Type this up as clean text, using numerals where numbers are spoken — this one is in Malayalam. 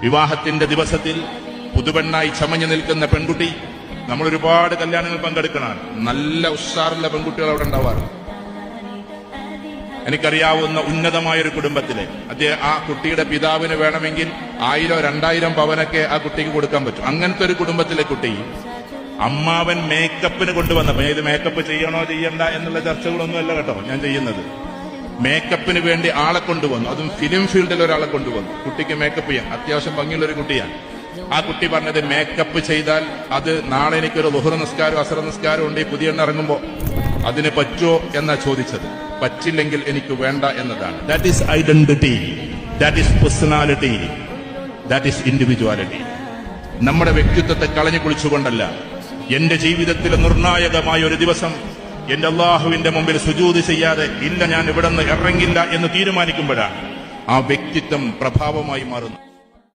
വിവാഹത്തിന്റെ ദിവസത്തിൽ പുതുപെണ്ണായി ചമഞ്ഞു നിൽക്കുന്ന പെൺകുട്ടി, നമ്മൾ ഒരുപാട് കല്യാണങ്ങൾ പങ്കെടുക്കണം. നല്ല ഉഷാറുള്ള പെൺകുട്ടികൾ അവിടെ ഉണ്ടാവാറ്. എനിക്കറിയാവുന്ന ഉന്നതമായൊരു കുടുംബത്തിലെ ആ കുട്ടിയുടെ പിതാവിന് വേണമെങ്കിൽ 1000-2000 പവനൊക്കെ ആ കുട്ടിക്ക് കൊടുക്കാൻ പറ്റും. അങ്ങനത്തെ ഒരു കുടുംബത്തിലെ കുട്ടി അമ്മാവൻ മേക്കപ്പിന് കൊണ്ടുവന്നപ്പോ, ഇത് മേക്കപ്പ് ചെയ്യണോ ചെയ്യണ്ട എന്നുള്ള ചർച്ചകളൊന്നും അല്ല കേട്ടോ ഞാൻ ചെയ്യുന്നത്. മേക്കപ്പിന് വേണ്ടി ആളെ കൊണ്ടുവന്നു, അതും ഫിലിം ഫീൽഡിൽ ഒരാളെ കൊണ്ടുവന്നു. കുട്ടിക്ക് മേക്കപ്പ് ചെയ്യാൻ അത്യാവശ്യം ഭംഗിയുള്ള ഒരു കുട്ടിയാണ്. ആ കുട്ടി പറഞ്ഞത്, മേക്കപ്പ് ചെയ്താൽ അത് നാളെ എനിക്കൊരു ളുഹ്ർ നിസ്കാരം അസ്ർ നിസ്കാരം ഉണ്ട്, ഈ പുതിയ എണ്ണ ഇറങ്ങുമ്പോ അതിന് പറ്റുമോ എന്നാ ചോദിച്ചത്. പറ്റില്ലെങ്കിൽ എനിക്ക് വേണ്ട എന്നതാണ്. That is identity, that is personality, that is individuality. നമ്മുടെ വ്യക്തിത്വത്തെ കളഞ്ഞു കുളിച്ചുകൊണ്ടല്ല. എന്റെ ജീവിതത്തിലെ നിർണായകമായ ഒരു ദിവസം എന്റെ അള്ളാഹുവിന്റെ മുമ്പിൽ സുജൂദ് ചെയ്യാതെ ഇല്ല ഞാൻ ഇവിടെ നിന്ന് ഇറങ്ങില്ല എന്ന് തീരുമാനിക്കുമ്പോഴാണ് ആ വ്യക്തിത്വം പ്രഭാവമായി മാറുന്നത്.